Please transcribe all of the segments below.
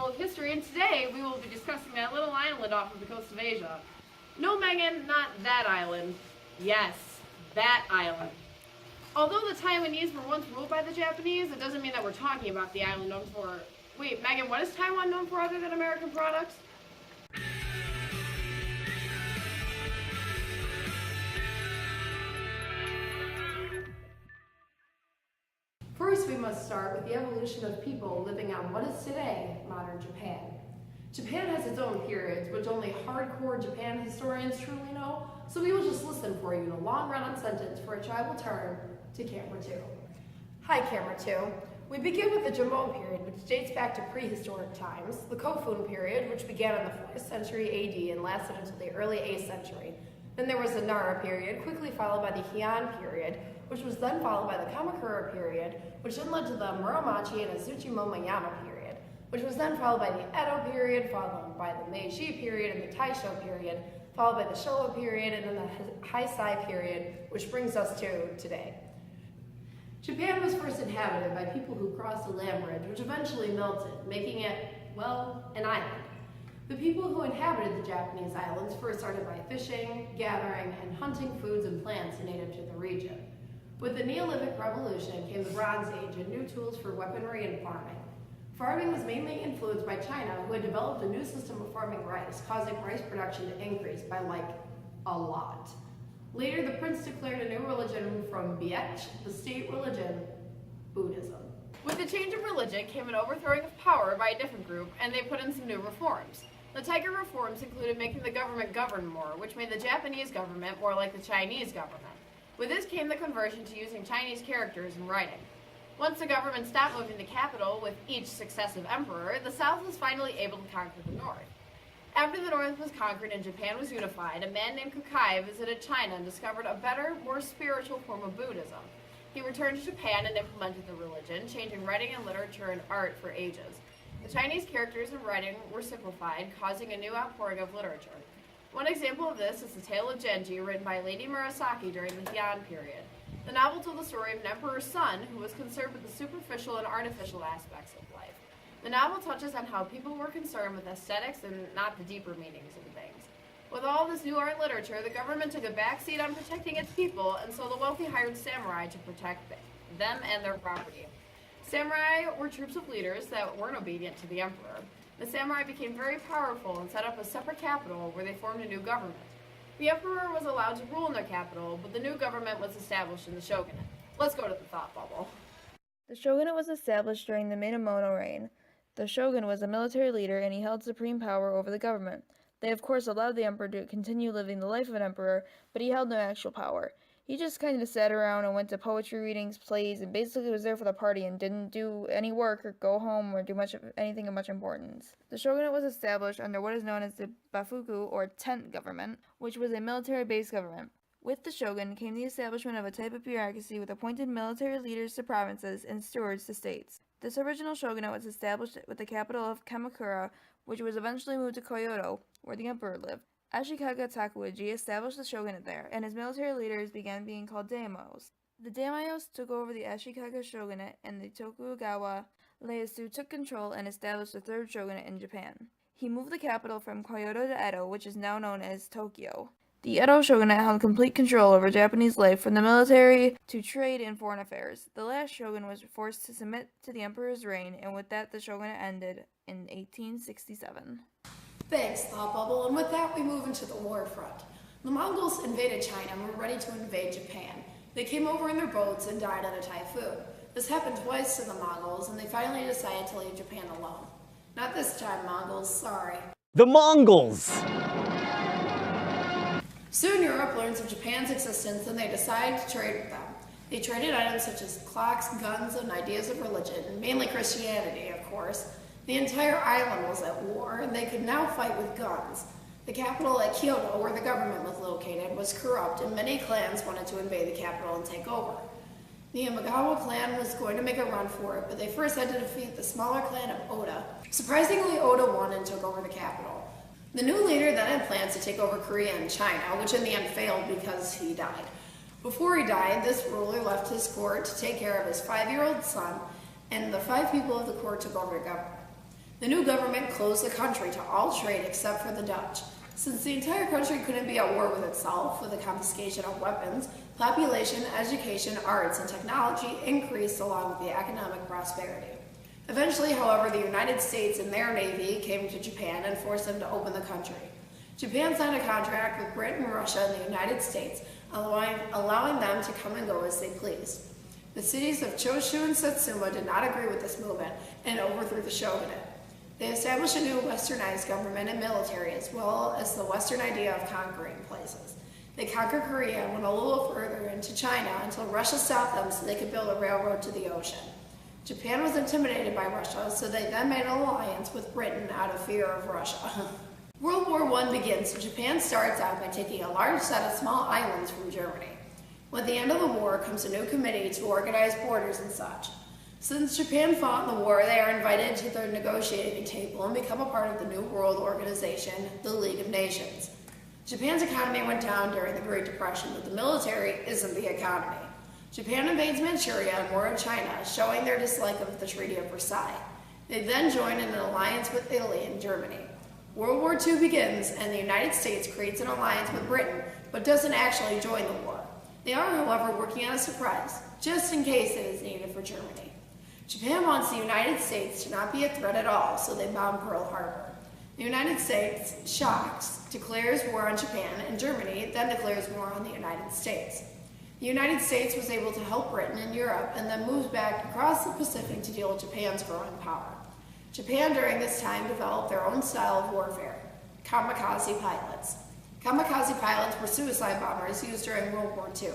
World History, and today we will be discussing that little island off of the coast of Asia. No, Megan, not that island. Yes, that island. Although the Taiwanese were once ruled by the Japanese, it doesn't mean that we're talking about the island known for... Wait, Megan, what is Taiwan known for other than American products? First, we must start with the evolution of people living on what is today modern Japan. Japan has its own periods, which only hardcore Japan historians truly know, so we will just listen for you in a long run-on sentence for which I will turn to Camera 2. Hi, Camera 2. We begin with the Jomon period, which dates back to prehistoric times, the Kofun period, which began in the 4th century AD and lasted until the early 8th century. Then there was the Nara period, quickly followed by the Heian period, which was then followed by the Kamakura period, which then led to the Muromachi and Azuchi Momoyama period, which was then followed by the Edo period, followed by the Meiji period and the Taisho period, followed by the Showa period, and then the Heisei period, which brings us to today. Japan was first inhabited by people who crossed a land bridge, which eventually melted, making it, well, an island. The people who inhabited the Japanese islands first started by fishing, gathering, and hunting foods and plants native to the region. With the Neolithic Revolution came the Bronze Age and new tools for weaponry and farming. Farming was mainly influenced by China, who had developed a new system of farming rice, causing rice production to increase by a lot. Later, the prince declared a new religion from Biech, the state religion, Buddhism. With the change of religion came an overthrowing of power by a different group, and they put in some new reforms. The Tiger reforms included making the government govern more, which made the Japanese government more like the Chinese government. With this came the conversion to using Chinese characters in writing. Once the government stopped moving the capital with each successive emperor, the South was finally able to conquer the North. After the North was conquered and Japan was unified, a man named Kukai visited China and discovered a better, more spiritual form of Buddhism. He returned to Japan and implemented the religion, changing writing and literature and art for ages. The Chinese characters in writing were simplified, causing a new outpouring of literature. One example of this is The Tale of Genji, written by Lady Murasaki during the Heian period. The novel told the story of an emperor's son who was concerned with the superficial and artificial aspects of life. The novel touches on how people were concerned with aesthetics and not the deeper meanings of things. With all this new art literature, the government took a backseat on protecting its people, and so the wealthy hired samurai to protect them and their property. Samurai were troops of leaders that weren't obedient to the emperor. The samurai became very powerful and set up a separate capital where they formed a new government. The emperor was allowed to rule in their capital, but the new government was established in the shogunate. Let's go to the thought bubble. The shogunate was established during the Minamoto reign. The shogun was a military leader and he held supreme power over the government. They of course allowed the emperor to continue living the life of an emperor, but he held no actual power. He just kind of sat around and went to poetry readings, plays, and basically was there for the party and didn't do any work or go home or do anything of much importance. The shogunate was established under what is known as the Bafuku, or tent government, which was a military-based government. With the shogun came the establishment of a type of bureaucracy with appointed military leaders to provinces and stewards to states. This original shogunate was established with the capital of Kamakura, which was eventually moved to Kyoto, where the emperor lived. Ashikaga Takuiji established the shogunate there, and his military leaders began being called daimyos. The daimyos took over the Ashikaga shogunate, and the Tokugawa Ieyasu took control and established the third shogunate in Japan. He moved the capital from Kyoto to Edo, which is now known as Tokyo. The Edo shogunate held complete control over Japanese life, from the military to trade and foreign affairs. The last shogun was forced to submit to the emperor's reign, and with that the shogunate ended in 1867. Thanks, Thought Bubble, and with that we move into the war front. The Mongols invaded China and were ready to invade Japan. They came over in their boats and died in a typhoon. This happened twice to the Mongols, and they finally decided to leave Japan alone. Not this time, Mongols, sorry. The Mongols! Soon Europe learns of Japan's existence and they decide to trade with them. They traded items such as clocks, guns, and ideas of religion, mainly Christianity, of course. The entire island was at war, and they could now fight with guns. The capital at Kyoto, where the government was located, was corrupt, and many clans wanted to invade the capital and take over. The Imagawa clan was going to make a run for it, but they first had to defeat the smaller clan of Oda. Surprisingly, Oda won and took over the capital. The new leader then had plans to take over Korea and China, which in the end failed because he died. Before he died, this ruler left his court to take care of his 5-year-old son, and the 5 people of the court took over the government. The new government closed the country to all trade except for the Dutch. Since the entire country couldn't be at war with itself with the confiscation of weapons, population, education, arts, and technology increased along with the economic prosperity. Eventually, however, the United States and their navy came to Japan and forced them to open the country. Japan signed a contract with Britain, Russia, and the United States, allowing them to come and go as they pleased. The cities of Choshu and Satsuma did not agree with this movement and overthrew the shogunate. They established a new westernized government and military, as well as the Western idea of conquering places. They conquered Korea and went a little further into China until Russia stopped them so they could build a railroad to the ocean. Japan was intimidated by Russia, so they then made an alliance with Britain out of fear of Russia. World War I begins, so Japan starts out by taking a large set of small islands from Germany. With the end of the war comes a new committee to organize borders and such. Since Japan fought in the war, they are invited to the negotiating table and become a part of the New World Organization, the League of Nations. Japan's economy went down during the Great Depression, but the military isn't the economy. Japan invades Manchuria and war in China, showing their dislike of the Treaty of Versailles. They then join in an alliance with Italy and Germany. World War II begins, and the United States creates an alliance with Britain, but doesn't actually join the war. They are, however, working on a surprise, just in case it is needed for Germany. Japan wants the United States to not be a threat at all, so they bomb Pearl Harbor. The United States, shocked, declares war on Japan, and Germany then declares war on the United States. The United States was able to help Britain and Europe and then moves back across the Pacific to deal with Japan's growing power. Japan during this time developed their own style of warfare, kamikaze pilots. Kamikaze pilots were suicide bombers used during World War II.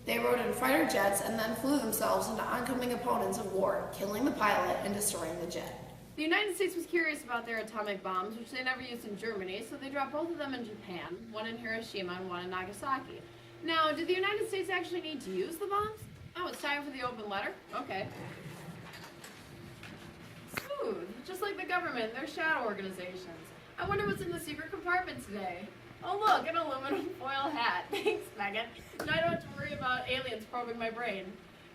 They rode in fighter jets and then flew themselves into oncoming opponents of war, killing the pilot and destroying the jet. The United States was curious about their atomic bombs, which they never used in Germany, so they dropped both of them in Japan, one in Hiroshima and one in Nagasaki. Now, did the United States actually need to use the bombs? Oh, it's time for the open letter? Okay. Smooth, just like the government, their shadow organizations. I wonder what's in the secret compartment today. Oh look, an aluminum foil hat. Thanks, Megan. Now I don't have to worry about aliens probing my brain.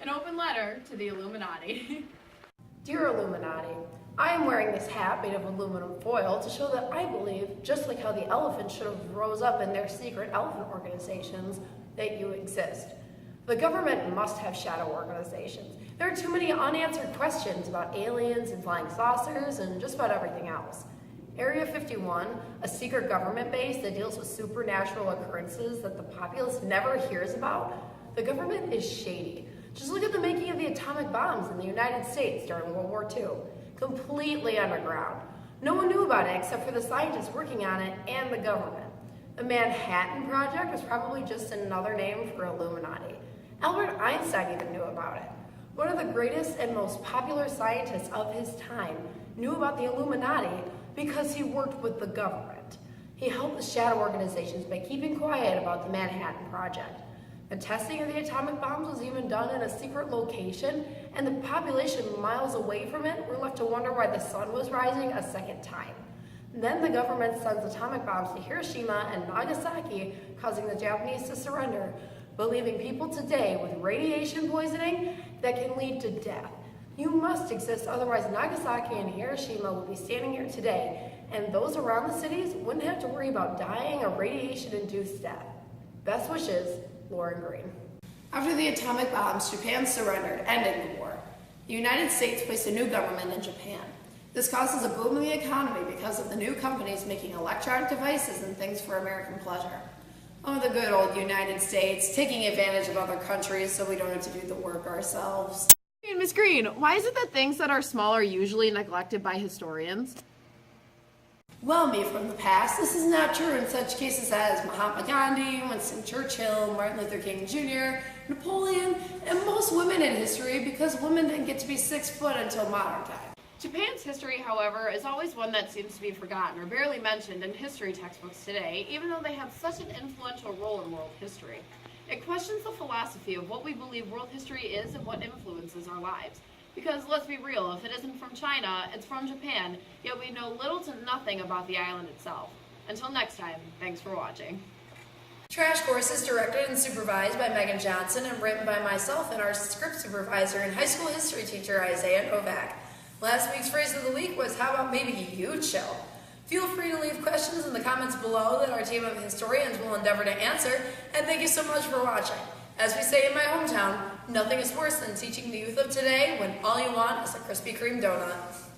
An open letter to the Illuminati. Dear Illuminati, I am wearing this hat made of aluminum foil to show that I believe, just like how the elephants should have rose up in their secret elephant organizations, that you exist. The government must have shadow organizations. There are too many unanswered questions about aliens and flying saucers and just about everything else. Area 51, a secret government base that deals with supernatural occurrences that the populace never hears about, the government is shady. Just look at the making of the atomic bombs in the United States during World War II. Completely underground. No one knew about it except for the scientists working on it and the government. The Manhattan Project was probably just another name for Illuminati. Albert Einstein even knew about it. One of the greatest and most popular scientists of his time knew about the Illuminati because he worked with the government. He helped the shadow organizations by keeping quiet about the Manhattan Project. The testing of the atomic bombs was even done in a secret location, and the population miles away from it were left to wonder why the sun was rising a second time. Then the government sends atomic bombs to Hiroshima and Nagasaki, causing the Japanese to surrender, but leaving people today with radiation poisoning that can lead to death. You must exist, otherwise Nagasaki and Hiroshima would be standing here today, and those around the cities wouldn't have to worry about dying of radiation-induced death. Best wishes, Lauren Green. After the atomic bombs, Japan surrendered, ending the war. The United States placed a new government in Japan. This causes a boom in the economy because of the new companies making electronic devices and things for American pleasure. Oh, the good old United States, taking advantage of other countries so we don't have to do the work ourselves. Miss Green, why is it that things that are small are usually neglected by historians? Well, me from the past, this is not true in such cases as Mahatma Gandhi, Winston Churchill, Martin Luther King Jr., Napoleon, and most women in history because women didn't get to be 6 foot until modern times. Japan's history, however, is always one that seems to be forgotten or barely mentioned in history textbooks today, even though they have such an influential role in world history. It questions the philosophy of what we believe world history is and what influences our lives. Because let's be real, if it isn't from China, it's from Japan, yet we know little to nothing about the island itself. Until next time, thanks for watching. Trash Course is directed and supervised by Megan Johnson and written by myself and our script supervisor and high school history teacher, Isaiah Novak. Last week's phrase of the week was, how about maybe you chill? Feel free to leave questions in the comments below that our team of historians will endeavor to answer, and thank you so much for watching. As we say in my hometown, nothing is worse than teaching the youth of today when all you want is a Krispy Kreme donut.